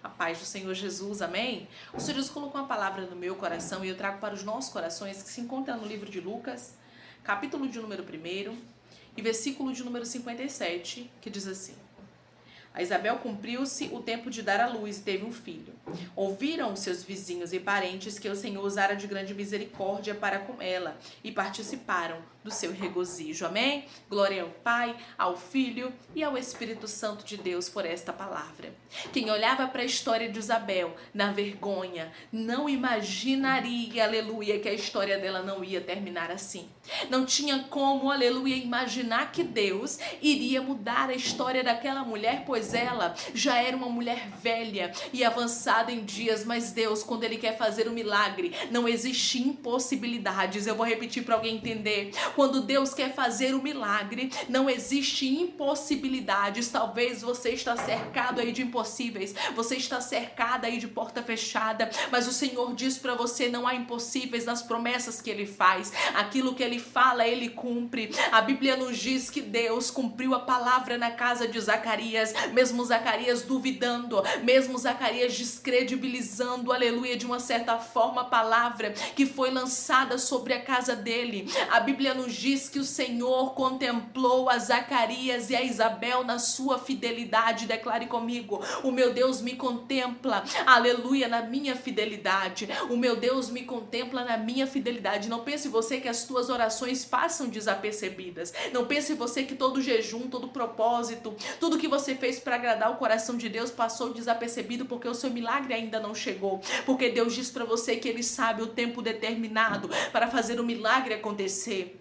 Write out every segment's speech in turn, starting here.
A paz do Senhor Jesus, amém? O Senhor Jesus colocou uma palavra no meu coração e eu trago para os nossos corações, que se encontra no livro de Lucas, capítulo de número 1 e versículo de número 57, que diz assim: A Isabel cumpriu-se o tempo de dar à luz e teve um filho. Ouviram seus vizinhos e parentes que o Senhor usara de grande misericórdia para com ela e participaram do seu regozijo. Amém? Glória ao Pai, ao Filho e ao Espírito Santo de Deus por esta palavra. Quem olhava para a história de Isabel na vergonha não imaginaria, aleluia, que a história dela não ia terminar assim. Não tinha como, aleluia, imaginar que Deus iria mudar a história daquela mulher, pois ela já era uma mulher velha e avançada em dias, mas Deus, quando Ele quer fazer um milagre, não existe impossibilidades. Eu vou repetir para alguém entender. Quando Deus quer fazer um milagre, não existe impossibilidades. Talvez você está cercado aí de impossíveis, você está cercada aí de porta fechada, mas o Senhor diz para você: não há impossíveis nas promessas que Ele faz. Aquilo que Ele fala, Ele cumpre. A Bíblia nos diz que Deus cumpriu a palavra na casa de Zacarias, mesmo Zacarias duvidando, mesmo Zacarias descredibilizando, aleluia, de uma certa forma a palavra que foi lançada sobre a casa dele. A Bíblia nos diz que o Senhor contemplou a Zacarias e a Isabel na sua fidelidade. Declare comigo: o meu Deus me contempla, aleluia, na minha fidelidade. O meu Deus me contempla na minha fidelidade. Não pense você que as tuas orações passam desapercebidas. Não pense você que todo jejum, todo propósito, tudo que você fez para agradar o coração de Deus passou desapercebido porque o seu milagre ainda não chegou. Porque Deus diz para você que Ele sabe o tempo determinado para fazer o milagre acontecer.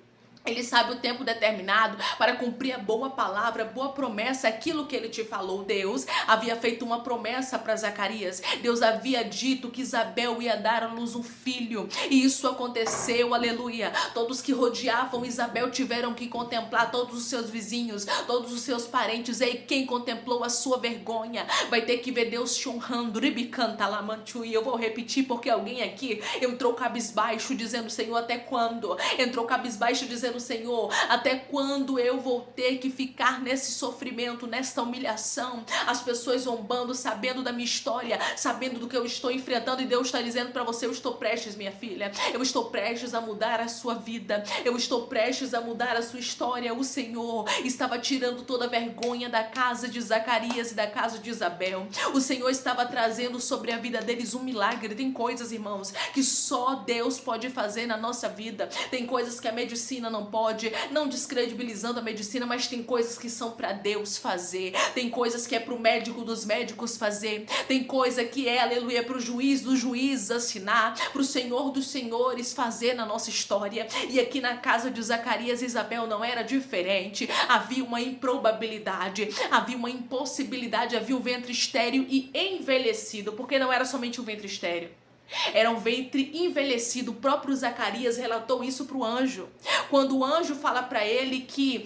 Ele sabe o tempo determinado para cumprir a boa palavra, a boa promessa, aquilo que Ele te falou. Deus havia feito uma promessa para Zacarias. Deus havia dito que Isabel ia dar à luz um filho. E isso aconteceu, aleluia. Todos que rodeavam Isabel tiveram que contemplar, todos os seus vizinhos, todos os seus parentes. E quem contemplou a sua vergonha vai ter que ver Deus te honrando. E eu vou repetir porque alguém aqui entrou cabisbaixo dizendo: Senhor, até quando? Entrou cabisbaixo dizendo: Senhor, até quando eu vou ter que ficar nesse sofrimento, nessa humilhação? As pessoas zombando, sabendo da minha história, sabendo do que eu estou enfrentando, e Deus está dizendo para você: eu estou prestes, minha filha, eu estou prestes a mudar a sua vida, eu estou prestes a mudar a sua história. O Senhor estava tirando toda a vergonha da casa de Zacarias e da casa de Isabel. O Senhor estava trazendo sobre a vida deles um milagre. Tem coisas, irmãos, que só Deus pode fazer na nossa vida. Tem coisas que a medicina não pode, não descredibilizando a medicina, mas tem coisas que são para Deus fazer. Tem coisas que é para o médico dos médicos fazer. Tem coisa que é, aleluia, para o juiz dos juízes assinar, para o Senhor dos senhores fazer na nossa história. E aqui na casa de Zacarias e Isabel não era diferente. Havia uma improbabilidade, havia uma impossibilidade, havia um ventre estéril e envelhecido, porque não era somente um ventre estéril, era um ventre envelhecido. O próprio Zacarias relatou isso para o anjo. Quando o anjo fala para ele que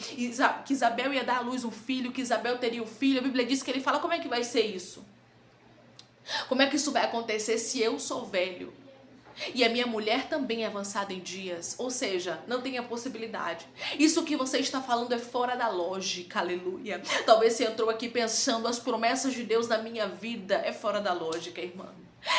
Isabel ia dar à luz um filho, que Isabel teria um filho, a Bíblia diz que ele fala: como é que vai ser isso? Como é que isso vai acontecer se eu sou velho? E a minha mulher também é avançada em dias. Ou seja, não tem a possibilidade. Isso que você está falando é fora da lógica, aleluia. Talvez você entrou aqui pensando: as promessas de Deus na minha vida é fora da lógica, irmã.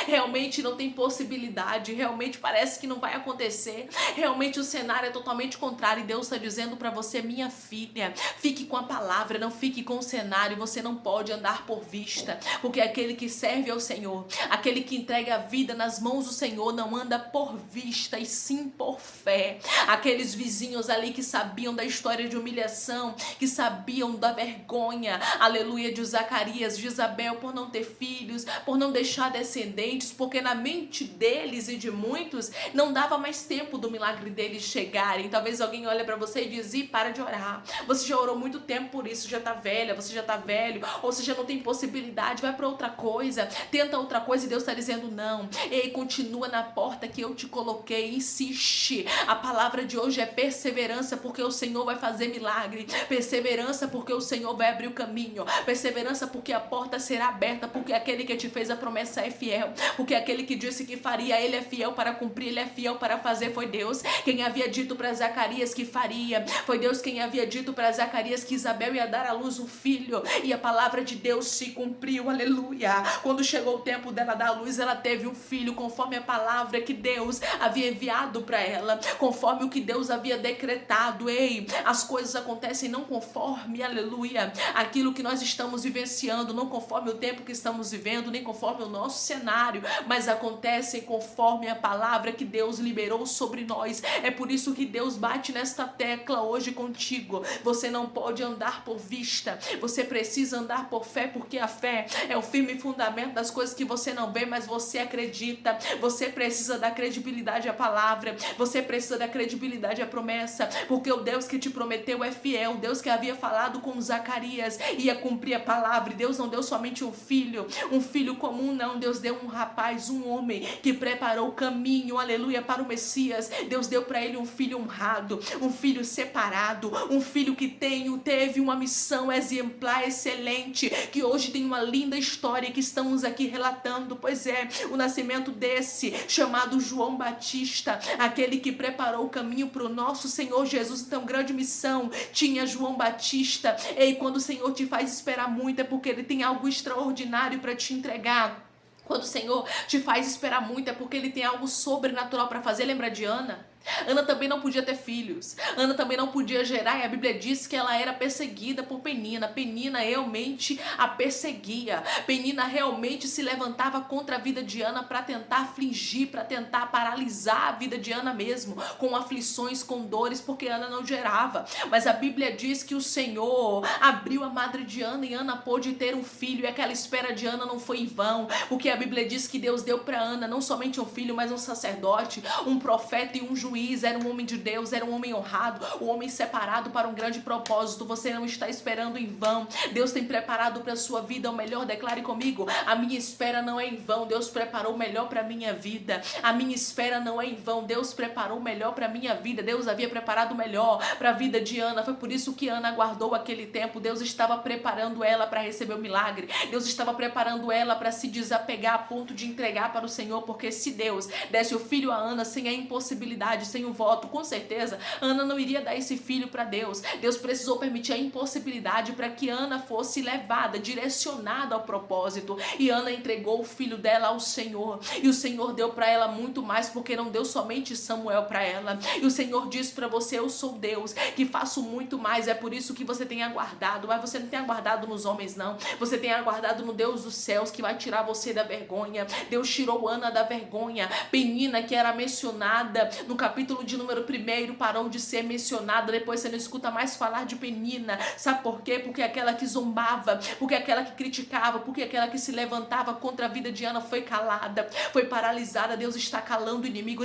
Realmente não tem possibilidade, realmente parece que não vai acontecer, realmente o cenário é totalmente contrário. E Deus está dizendo para você: minha filha, fique com a palavra, não fique com o cenário. Você não pode andar por vista, porque aquele que serve ao Senhor, aquele que entrega a vida nas mãos do Senhor, não anda por vista e sim por fé. Aqueles vizinhos ali que sabiam da história de humilhação, que sabiam da vergonha, aleluia, de Zacarias, de Isabel, por não ter filhos, por não deixar descendentes, porque na mente deles e de muitos não dava mais tempo do milagre deles chegarem. Talvez alguém olhe para você e diz: Ih, para de orar, você já orou muito tempo por isso, já tá velha, você já tá velho, ou você já não tem possibilidade, vai para outra coisa, tenta outra coisa. E Deus está dizendo: não, ei, continua na porta que eu te coloquei, insiste. A palavra de hoje é perseverança, porque o Senhor vai fazer milagre, perseverança porque o Senhor vai abrir o caminho, perseverança porque a porta será aberta, porque aquele que te fez a promessa é fiel. fiel, porque aquele que disse que faria, ele é fiel para cumprir, ele é fiel para fazer. Foi Deus quem havia dito para Zacarias que faria, foi Deus quem havia dito para Zacarias que Isabel ia dar à luz um filho, e a palavra de Deus se cumpriu, aleluia. Quando chegou o tempo dela dar à luz, ela teve um filho, conforme a palavra que Deus havia enviado para ela, conforme o que Deus havia decretado. Ei, as coisas acontecem não conforme, aleluia, aquilo que nós estamos vivenciando, não conforme o tempo que estamos vivendo, nem conforme o nosso cenário, mas acontecem conforme a palavra que Deus liberou sobre nós. É por isso que Deus bate nesta tecla hoje contigo. Você não pode andar por vista, você precisa andar por fé, porque a fé é o firme fundamento das coisas que você não vê, mas você acredita. Você precisa dar credibilidade à palavra, você precisa dar credibilidade à promessa, porque o Deus que te prometeu é fiel. O Deus que havia falado com Zacarias ia cumprir a palavra. E Deus não deu somente um filho comum, não. Deus deu um rapaz, um homem que preparou o caminho, aleluia, para o Messias. Deus deu para ele um filho honrado, um filho separado, um filho que teve uma missão exemplar, excelente, que hoje tem uma linda história que estamos aqui relatando. Pois é, o nascimento desse chamado João Batista, aquele que preparou o caminho para o nosso Senhor Jesus. Então, grande missão tinha João Batista. E quando o Senhor te faz esperar muito, é porque ele tem algo extraordinário para te entregar. Quando o Senhor te faz esperar muito, é porque ele tem algo sobrenatural para fazer. Lembra de Ana? Ana também não podia ter filhos, Ana também não podia gerar, e a Bíblia diz que ela era perseguida por Penina. Penina realmente a perseguia, Penina realmente se levantava contra a vida de Ana para tentar afligir, para tentar paralisar a vida de Ana mesmo, com aflições, com dores, porque Ana não gerava. Mas a Bíblia diz que o Senhor abriu a madre de Ana e Ana pôde ter um filho, e aquela espera de Ana não foi em vão, porque a Bíblia diz que Deus deu para Ana não somente um filho, mas um sacerdote, um profeta e um juiz. Era um homem de Deus, era um homem honrado, um homem separado para um grande propósito. Você não está esperando em vão. Deus tem preparado para a sua vida o melhor. Declare comigo: a minha espera não é em vão. Deus preparou o melhor para a minha vida. A minha espera não é em vão. Deus preparou o melhor para a minha vida. Deus havia preparado o melhor para a vida de Ana. Foi por isso que Ana aguardou aquele tempo. Deus estava preparando ela para receber o milagre. Deus estava preparando ela para se desapegar a ponto de entregar para o Senhor, porque se Deus desse o filho a Ana sem a impossibilidade, sem o voto, com certeza Ana não iria dar esse filho para Deus. Deus precisou permitir a impossibilidade para que Ana fosse levada, direcionada ao propósito, e Ana entregou o filho dela ao Senhor, e o Senhor deu para ela muito mais, porque não deu somente Samuel para ela. E o Senhor disse para você: eu sou Deus que faço muito mais. É por isso que você tem aguardado, mas você não tem aguardado nos homens, não. Você tem aguardado no Deus dos céus, que vai tirar você da vergonha. Deus tirou Ana da vergonha. Penina, que era mencionada no capítulo de número 1, parou de ser mencionada. Depois você não escuta mais falar de Penina. Sabe por quê? Porque aquela que zombava, porque aquela que criticava, porque aquela que se levantava contra a vida de Ana foi calada, foi paralisada. Deus está calando o inimigo.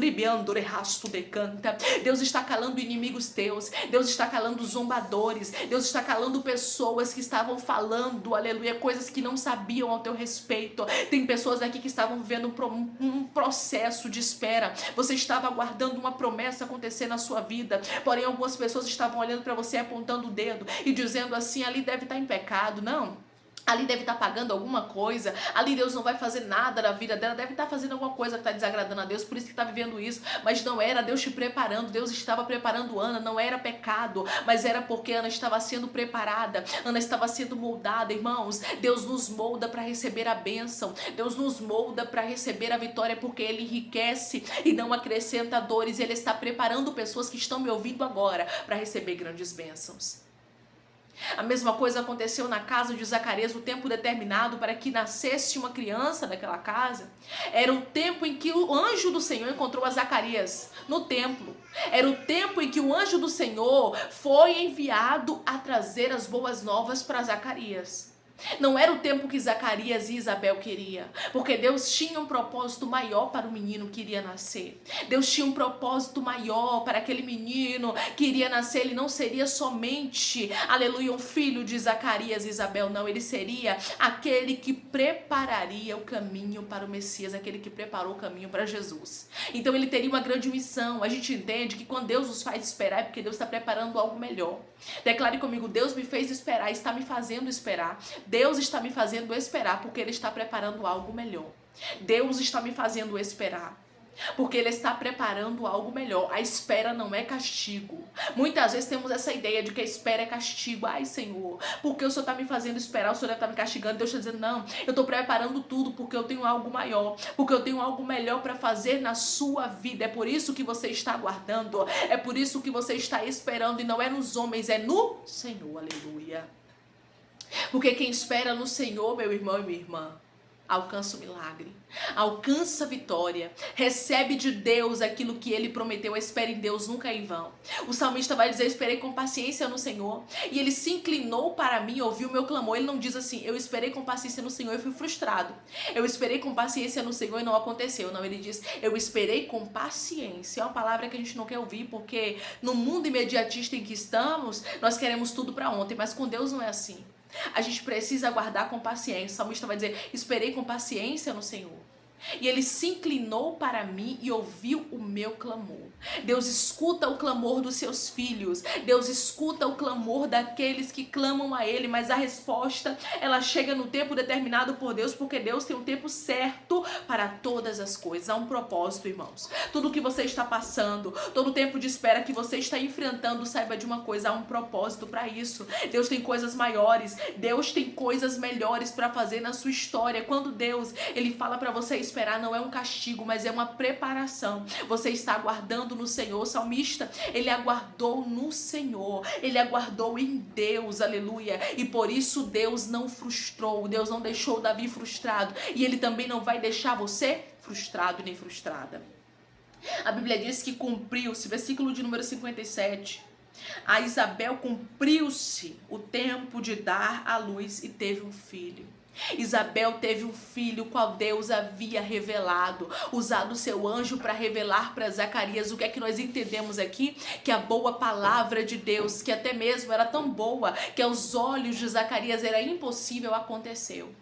Deus está calando inimigos teus. Deus está calando zombadores. Deus está calando pessoas que estavam falando, aleluia, coisas que não sabiam ao teu respeito. Tem pessoas aqui que estavam vivendo um processo de espera. Você estava aguardando uma promessa acontecer na sua vida, porém algumas pessoas estavam olhando para você, apontando o dedo e dizendo assim: ali deve estar em pecado. Não, ali deve estar pagando alguma coisa, ali Deus não vai fazer nada na vida dela, deve estar fazendo alguma coisa que está desagradando a Deus, por isso que está vivendo isso. Mas não era Deus te preparando, Deus estava preparando Ana. Não era pecado, mas era porque Ana estava sendo preparada, Ana estava sendo moldada. Irmãos, Deus nos molda para receber a bênção, Deus nos molda para receber a vitória, porque Ele enriquece e não acrescenta dores. Ele está preparando pessoas que estão me ouvindo agora para receber grandes bênçãos. A mesma coisa aconteceu na casa de Zacarias. O tempo determinado para que nascesse uma criança naquela casa era o tempo em que o anjo do Senhor encontrou a Zacarias no templo. Era o tempo em que o anjo do Senhor foi enviado a trazer as boas novas para Zacarias. Não era o tempo que Zacarias e Isabel queriam, porque Deus tinha um propósito maior para o menino que iria nascer. Deus tinha um propósito maior para aquele menino que iria nascer. Ele não seria somente, aleluia, um filho de Zacarias e Isabel, não. Ele seria aquele que prepararia o caminho para o Messias, aquele que preparou o caminho para Jesus. Então ele teria uma grande missão. A gente entende que quando Deus nos faz esperar é porque Deus está preparando algo melhor. Declare comigo: Deus me fez esperar, está me fazendo esperar. Deus está me fazendo esperar porque Ele está preparando algo melhor. Deus está me fazendo esperar porque Ele está preparando algo melhor. A espera não é castigo. Muitas vezes temos essa ideia de que a espera é castigo. Ai, Senhor, porque o Senhor está me fazendo esperar, o Senhor deve estar me castigando. Deus está dizendo, não, eu estou preparando tudo porque eu tenho algo maior, porque eu tenho algo melhor para fazer na sua vida. É por isso que você está aguardando, é por isso que você está esperando, e não é nos homens, é no Senhor. Aleluia. Porque quem espera no Senhor, meu irmão e minha irmã, alcança o milagre, alcança a vitória, recebe de Deus aquilo que Ele prometeu. Espere em Deus, nunca é em vão. O salmista vai dizer, esperei com paciência no Senhor, e Ele se inclinou para mim, ouviu o meu clamor. Ele não diz assim, eu esperei com paciência no Senhor e fui frustrado. Eu esperei com paciência no Senhor e não aconteceu. Não, Ele diz, eu esperei com paciência. É uma palavra que a gente não quer ouvir, porque no mundo imediatista em que estamos, nós queremos tudo para ontem, mas com Deus não é assim. A gente precisa aguardar com paciência. O salmista vai dizer, esperei com paciência no Senhor. E Ele se inclinou para mim e ouviu o meu clamor. Deus escuta o clamor dos seus filhos. Deus escuta o clamor daqueles que clamam a Ele. Mas a resposta, ela chega no tempo determinado por Deus, porque Deus tem um tempo certo para todas as coisas. Há um propósito, irmãos. Tudo que você está passando, todo o tempo de espera que você está enfrentando, saiba de uma coisa, há um propósito para isso. Deus tem coisas maiores. Deus tem coisas melhores para fazer na sua história. Quando Deus, Ele fala para você esperar, não é um castigo, mas é uma preparação. Você está aguardando no Senhor. O salmista, ele aguardou no Senhor, ele aguardou em Deus, aleluia, e por isso Deus não frustrou, Deus não deixou Davi frustrado, e Ele também não vai deixar você frustrado nem frustrada. A Bíblia diz que cumpriu-se, versículo de número 57, a Isabel cumpriu-se o tempo de dar à luz e teve um filho. Isabel teve um filho, qual Deus havia revelado, usado o seu anjo para revelar para Zacarias. O que é que nós entendemos aqui? Que a boa palavra de Deus, que até mesmo era tão boa, que aos olhos de Zacarias era impossível, aconteceu.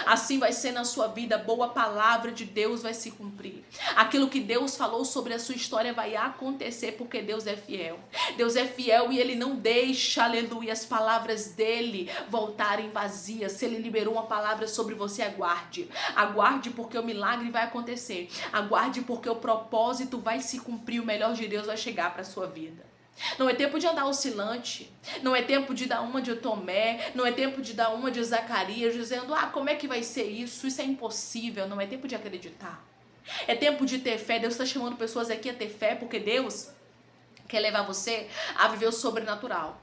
Assim vai ser na sua vida, a boa palavra de Deus vai se cumprir. Aquilo que Deus falou sobre a sua história vai acontecer, porque Deus é fiel. Deus é fiel e Ele não deixa, aleluia, as palavras dEle voltarem vazias. Se Ele liberou uma palavra sobre você, aguarde. Aguarde, porque o milagre vai acontecer. Aguarde, porque o propósito vai se cumprir. O melhor de Deus vai chegar para a sua vida. Não é tempo de andar oscilante, não é tempo de dar uma de Tomé, não é tempo de dar uma de Zacarias, dizendo, como é que vai ser isso? Isso é impossível. Não é tempo de acreditar. É tempo de ter fé. Deus está chamando pessoas aqui a ter fé, porque Deus quer levar você a viver o sobrenatural.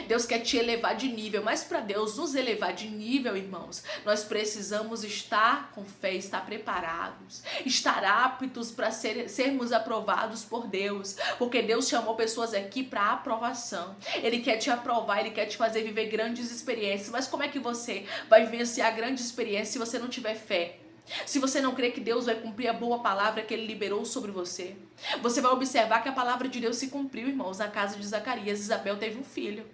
Deus quer te elevar de nível, mas para Deus nos elevar de nível, irmãos, nós precisamos estar com fé, estar preparados, estar aptos para sermos aprovados por Deus, porque Deus chamou pessoas aqui para aprovação. Ele quer te aprovar, Ele quer te fazer viver grandes experiências, mas como é que você vai vivenciar a grande experiência se você não tiver fé? Se você não crê que Deus vai cumprir a boa palavra que Ele liberou sobre você? Você vai observar que a palavra de Deus se cumpriu, irmãos. Na casa de Zacarias, Isabel teve um filho.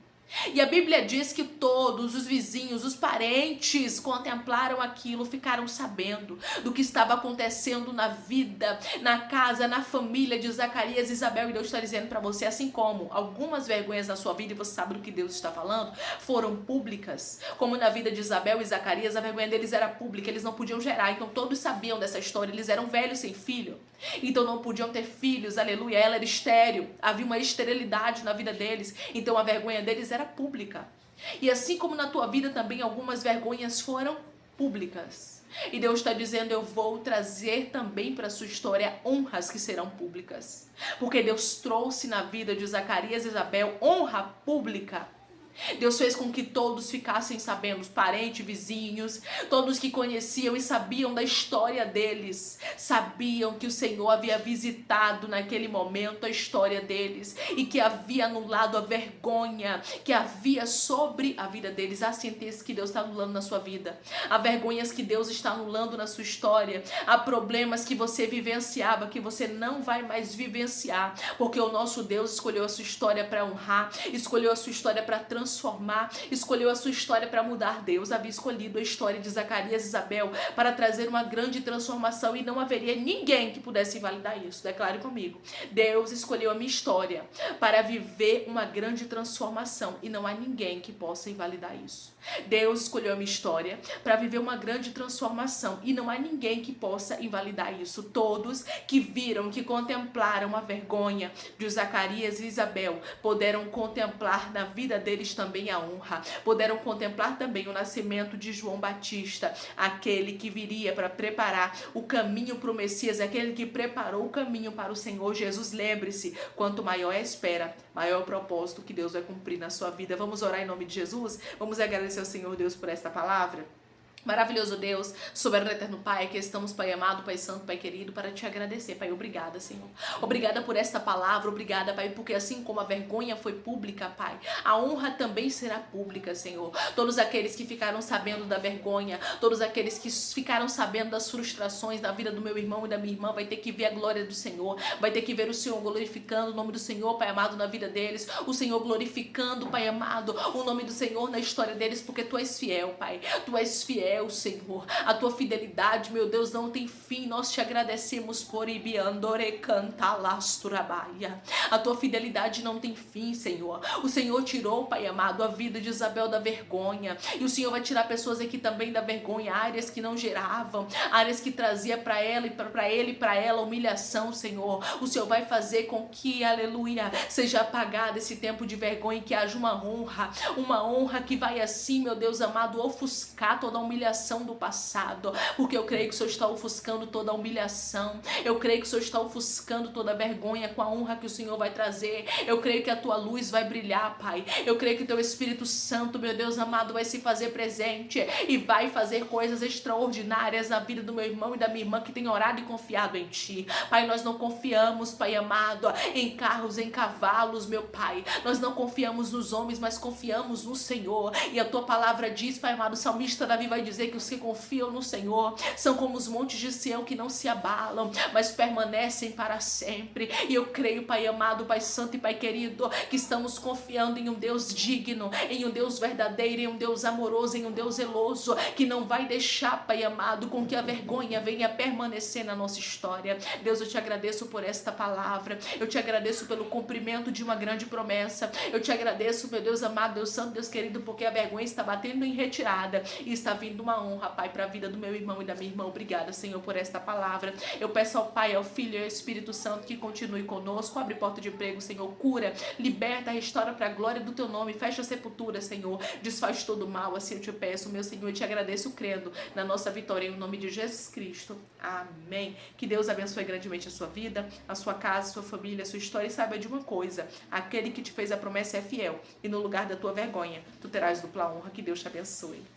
E a Bíblia diz que todos os vizinhos, os parentes contemplaram aquilo, ficaram sabendo do que estava acontecendo na vida, na casa, na família de Zacarias e Isabel. E Deus está dizendo para você, assim como algumas vergonhas na sua vida, e você sabe do que Deus está falando, foram públicas, como na vida de Isabel e Zacarias, a vergonha deles era pública, eles não podiam gerar, então todos sabiam dessa história, eles eram velhos sem filho, então não podiam ter filhos, aleluia, ela era estéril, havia uma esterilidade na vida deles, então a vergonha deles era pública. E assim como na tua vida também algumas vergonhas foram públicas. E Deus está dizendo, eu vou trazer também para a sua história honras que serão públicas. Porque Deus trouxe na vida de Zacarias e Isabel honra pública. Deus fez com que todos ficassem sabendo, os parentes, vizinhos, todos que conheciam e sabiam da história deles, sabiam que o Senhor havia visitado naquele momento a história deles e que havia anulado a vergonha que havia sobre a vida deles. Há sentenças que Deus está anulando na sua vida, há vergonhas que Deus está anulando na sua história, há problemas que você vivenciava que você não vai mais vivenciar, porque o nosso Deus escolheu a sua história para honrar, escolheu a sua história para transformar, transformar, escolheu a sua história para mudar. Deus havia escolhido a história de Zacarias e Isabel para trazer uma grande transformação e não haveria ninguém que pudesse invalidar isso. Declare comigo. Deus escolheu a minha história para viver uma grande transformação e não há ninguém que possa invalidar isso. Deus escolheu a minha história para viver uma grande transformação e não há ninguém que possa invalidar isso. Todos que viram, que contemplaram a vergonha de Zacarias e Isabel, puderam contemplar na vida deles também a honra, puderam contemplar também o nascimento de João Batista, aquele que viria para preparar o caminho para o Messias, aquele que preparou o caminho para o Senhor Jesus. Lembre-se, quanto maior é a espera, maior é o propósito que Deus vai cumprir na sua vida. Vamos orar em nome de Jesus? Vamos agradecer ao Senhor Deus por esta palavra? Maravilhoso Deus, soberano eterno Pai, que estamos, Pai amado, Pai santo, Pai querido, para te agradecer, Pai. Obrigada, Senhor. Obrigada por esta palavra, obrigada, Pai, porque assim como a vergonha foi pública, Pai, a honra também será pública, Senhor. Todos aqueles que ficaram sabendo da vergonha, todos aqueles que ficaram sabendo das frustrações da vida do meu irmão e da minha irmã, vai ter que ver a glória do Senhor, vai ter que ver o Senhor glorificando o nome do Senhor, Pai amado, na vida deles, o Senhor glorificando, Pai amado, o nome do Senhor na história deles, porque Tu és fiel, Pai. Tu és fiel, Senhor, a tua fidelidade, meu Deus, não tem fim. Nós te agradecemos por Ibiandore Cantalasturabaia. A tua fidelidade não tem fim, Senhor. O Senhor tirou, Pai amado, a vida de Isabel da vergonha, e o Senhor vai tirar pessoas aqui também da vergonha, áreas que não geravam, áreas que trazia para ela e para ele e para ela humilhação, Senhor. O Senhor vai fazer com que, aleluia, seja apagado esse tempo de vergonha e que haja uma honra que vai assim, meu Deus amado, ofuscar toda a humilhação do passado, porque eu creio que o Senhor está ofuscando toda a humilhação, eu creio que o Senhor está ofuscando toda a vergonha com a honra que o Senhor vai trazer. Eu creio que a tua luz vai brilhar, Pai. Eu creio que o teu Espírito Santo, meu Deus amado, vai se fazer presente e vai fazer coisas extraordinárias na vida do meu irmão e da minha irmã que tem orado e confiado em Ti. Pai, nós não confiamos, Pai amado, em carros, em cavalos, meu Pai. Nós não confiamos nos homens, mas confiamos no Senhor. E a tua palavra diz, Pai amado, o salmista Davi vai dizer que os que confiam no Senhor são como os montes de Sião que não se abalam, mas permanecem para sempre. E eu creio, Pai amado, Pai santo e Pai querido, que estamos confiando em um Deus digno, em um Deus verdadeiro, em um Deus amoroso, em um Deus zeloso, que não vai deixar, Pai amado, com que a vergonha venha permanecer na nossa história. Deus, eu te agradeço por esta palavra, eu te agradeço pelo cumprimento de uma grande promessa, eu te agradeço, meu Deus amado, Deus santo, Deus querido, porque a vergonha está batendo em retirada e está vindo uma honra, Pai, para a vida do meu irmão e da minha irmã. Obrigada, Senhor, por esta palavra. Eu peço ao Pai, ao Filho e ao Espírito Santo que continue conosco, abre porta de emprego, Senhor, cura, liberta, restaura para a glória do Teu nome, fecha a sepultura, Senhor, desfaz todo o mal, assim eu te peço, meu Senhor, e te agradeço crendo na nossa vitória, em nome de Jesus Cristo. Amém. Que Deus abençoe grandemente a sua vida, a sua casa, a sua família, a sua história, e saiba de uma coisa, aquele que te fez a promessa é fiel, e no lugar da tua vergonha, tu terás dupla honra. Que Deus te abençoe.